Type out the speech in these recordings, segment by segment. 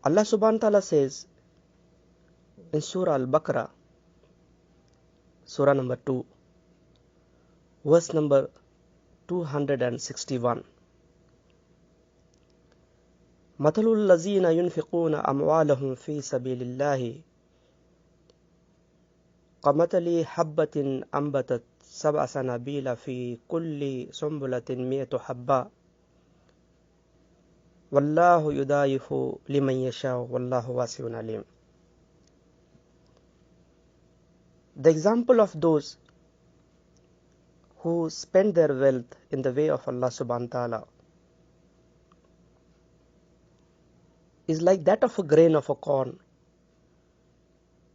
Allah subhanahu wa ta'ala says in Surah Al-Baqara, Surah number 2, verse number 261. Mathalul lazina yunfiquna amwalahum fi sabilillahi kamathali habbatin ambatat sab'a sanabila fi kulli sumbulatin mi'atu habba wallahu yudaifu liman yasha wallahu wasi'un alim. The example of those who spend their wealth in the way of Allah subhanahu wa ta'ala is like that of a grain of a corn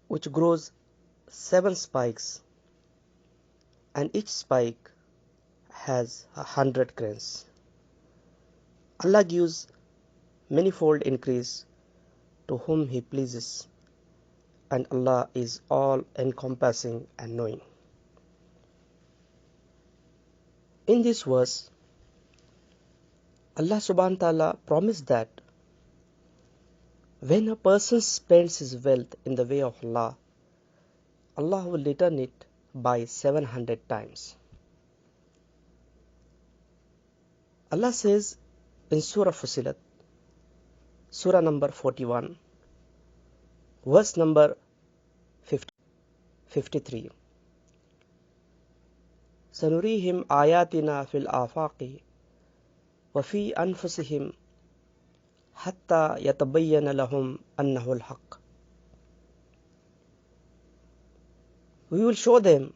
which grows 7 spikes, and each spike has 100 grains. Allah gives manifold increase to whom He pleases, and Allah is all encompassing and knowing. In this verse, Allah subhanahu wa ta'ala promised that when a person spends his wealth in the way of Allah, Allah will return it by 700 times. Allah says in Surah Fussilat, Surah number 41, verse number 53. Sanurihim ayatina fil afaqi wa fi anfusihim hatta yatabayyana lahum annahu al-haq. We will show them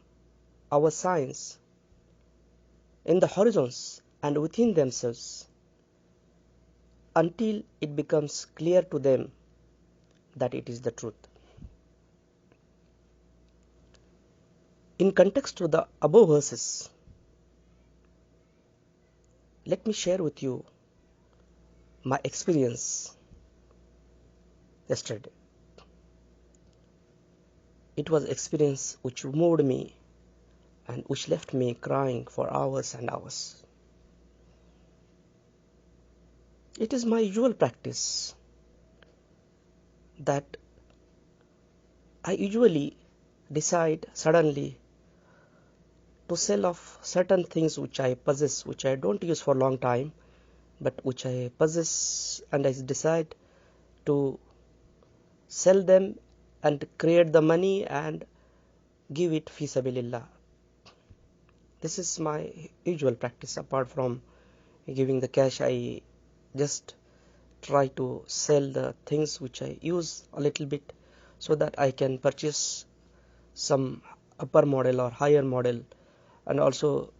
our signs in the horizons and within themselves until it becomes clear to them that it is the truth. In context to the above verses, let me share with you my experience yesterday. It was an experience which moved me and which left me crying for hours and hours. It is my usual practice that I usually decide suddenly to sell off certain things which I possess, which I don't use for a long time, but which I possess, and I decide to sell them and create the money and give it fi sabilillah. This is my usual practice. Apart from giving the cash, I just try to sell the things which I use a little bit so that I can purchase some upper model or higher model, and also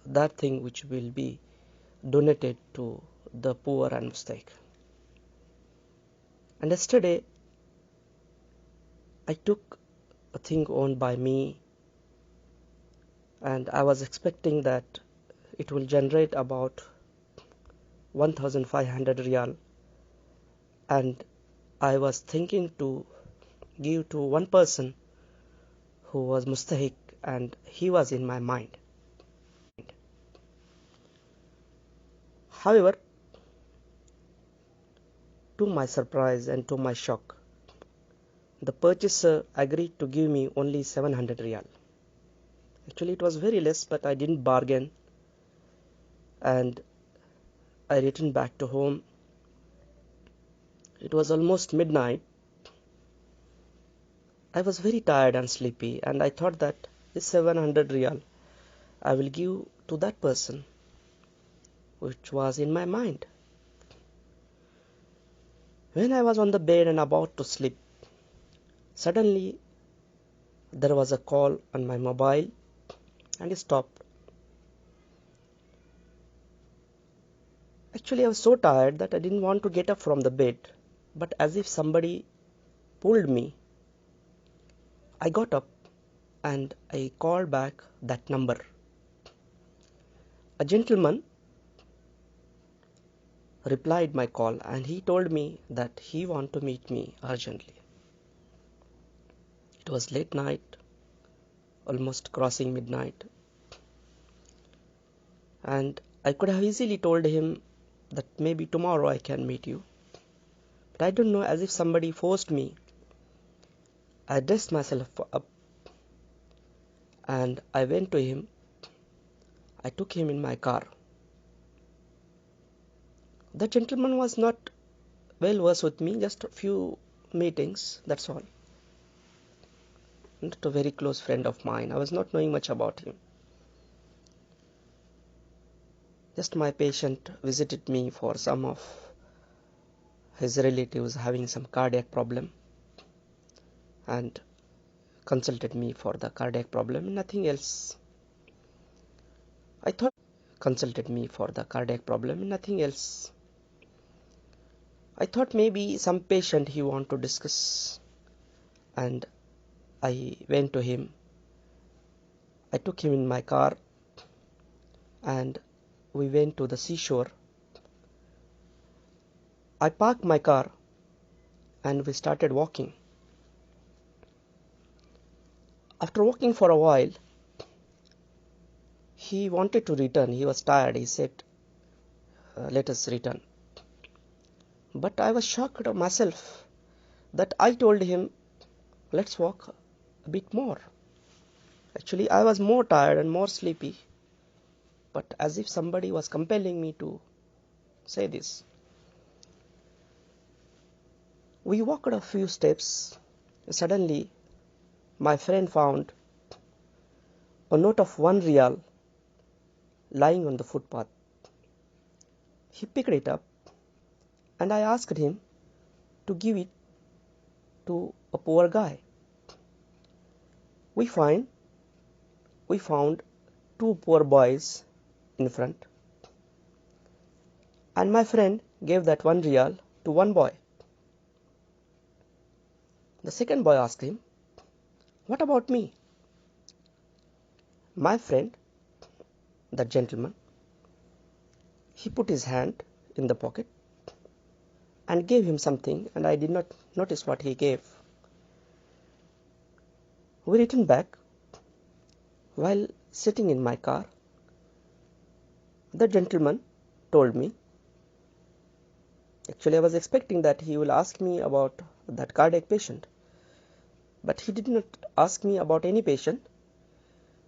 that thing which will be donated to the poor and mustahik. And yesterday I took a thing owned by me, and I was expecting that it will generate about 1500 riyal, and I was thinking to give to one person who was mustahik, and he was in my mind. However, to my surprise and to my shock, the purchaser agreed to give me only 700 riyal. Actually, it was very less, but I didn't bargain, and I returned back to home. It was almost midnight. I was very tired and sleepy, and I thought that this 700 riyal I will give to that person which was in my mind. When I was on the bed and about to sleep, suddenly there was a call on my mobile and it stopped. Actually, I was so tired that I didn't want to get up from the bed, but as if somebody pulled me, I got up and I called back that number. A gentleman replied my call, and he told me that he wanted to meet me urgently. It was late night, almost crossing midnight, and I could have easily told him that maybe tomorrow I can meet you, But I don't know, as if somebody forced me. I dressed myself up and I went to him. I took him in my car. The gentleman was not well versed with me, just a few meetings, that's all. Not a very close friend of mine. I was not knowing much about him. Just my patient visited me for some of his relatives having some cardiac problem and consulted me for the cardiac problem, nothing else. I thought consulted me for the cardiac problem, nothing else. I thought maybe some patient he want to discuss, and I went to him. I took him in my car and we went to the seashore. I parked my car and we started walking. After walking for a while, he wanted to return. He was tired. He said, let us return. But I was shocked of myself that I told him, let's walk a bit more. Actually, I was more tired and more sleepy, but as if somebody was compelling me to say this. We walked a few steps. Suddenly, my friend found a note of 1 riyal lying on the footpath. He picked it up and I asked him to give it to a poor guy. We found 2 poor boys in front, and my friend gave that 1 riyal to one boy. The second boy asked him, what about me? My friend, the gentleman, he put his hand in the pocket and gave him something, and I did not notice what he gave. We returned back. While sitting in my car, the gentleman told me, actually I was expecting that he will ask me about that cardiac patient, but he did not ask me about any patient.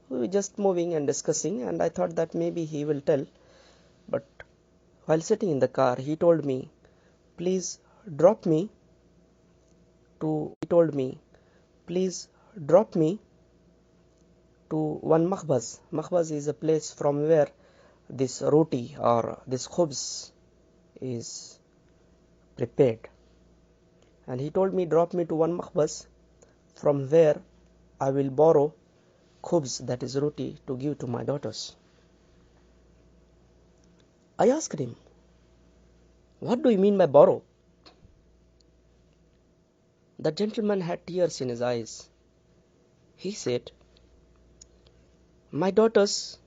We were just moving and discussing, and I thought that maybe he will tell. But while sitting in the car, he told me, please drop me to one makhbaz. Makhbaz is a place from where this roti or this khubz is prepared. And he told me, drop me to one makhbaz from where I will borrow khubz, that is roti, to give to my daughters. I asked him, what do you mean by borrow? The gentleman had tears in his eyes. He said, my daughters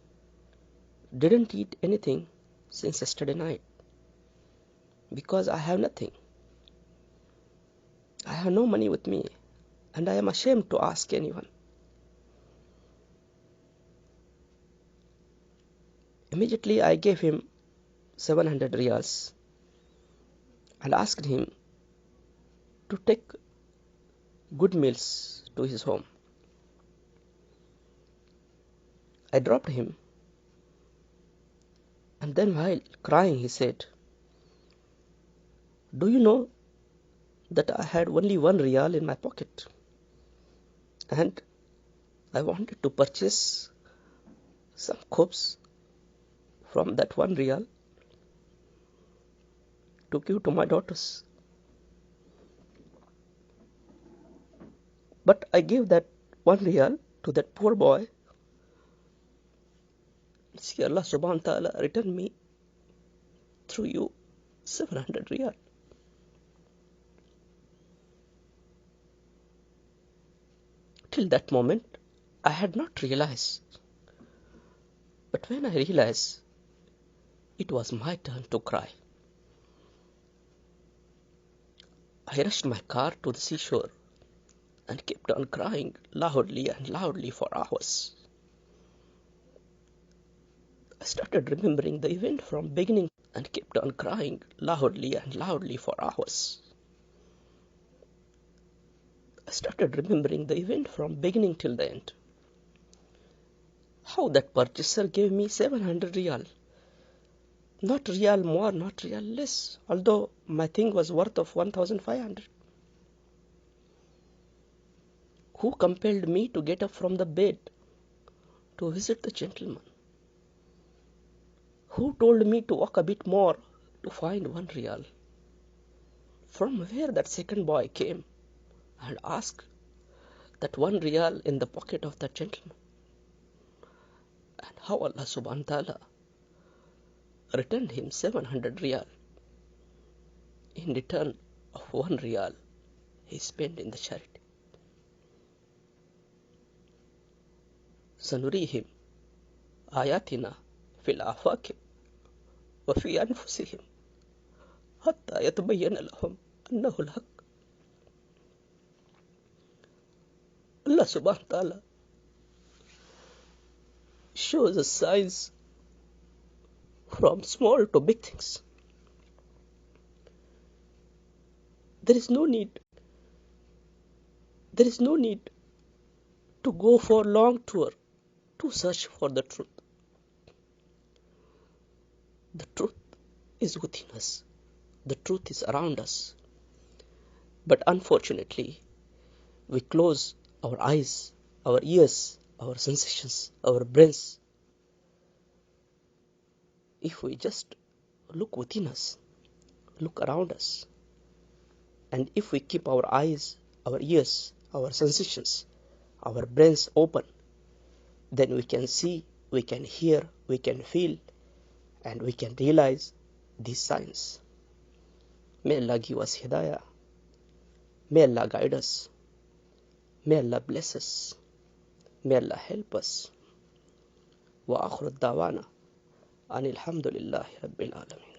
didn't eat anything since yesterday night because I have nothing. I have no money with me and I am ashamed to ask anyone. Immediately I gave him 700 riyals and asked him to take good meals to his home. I dropped him, and then while crying he said, do you know that I had only 1 riyal in my pocket and I wanted to purchase some khubz from that 1 riyal to give to my daughters. But I gave that 1 riyal to that poor boy. See, Allah subhanahu wa ta'ala return me through you 700 riyal. Till that moment, I had not realized. But when I realized, it was my turn to cry. I rushed my car to the seashore and kept on crying loudly and loudly for hours. I started remembering the event from beginning and kept on crying loudly and loudly for hours. started remembering the event from beginning till the end. How that purchaser gave me 700 riyal. Not riyal more, not riyal less, although my thing was worth of 1,500. Who compelled me to get up from the bed to visit the gentleman? Who told me to walk a bit more to find 1 riyal? From where that second boy came and asked that 1 riyal in the pocket of that gentleman? And how Allah subhanahu wa ta'ala returned him 700 riyal in return of 1 riyal he spent in the charity. سنريهم آياتنا في الآفاق وفي أنفسهم حتى يتبين لهم أنه الحق. Allah subhanahu wa ta'ala shows us signs from small to big things. There is no need to go for long tour to search for the truth. The truth is within us. The truth is around us. But unfortunately, we close our eyes, our ears, our sensations, our brains. If we just look within us, look around us, and if we keep our eyes, our ears, our sensations, our brains open, then we can see, we can hear, we can feel, and we can realize these signs. May Allah give us hidayah. May Allah guide us. May Allah bless us. May Allah help us. Wa akhiru da'wana anil hamdulillahi rabbil alamin.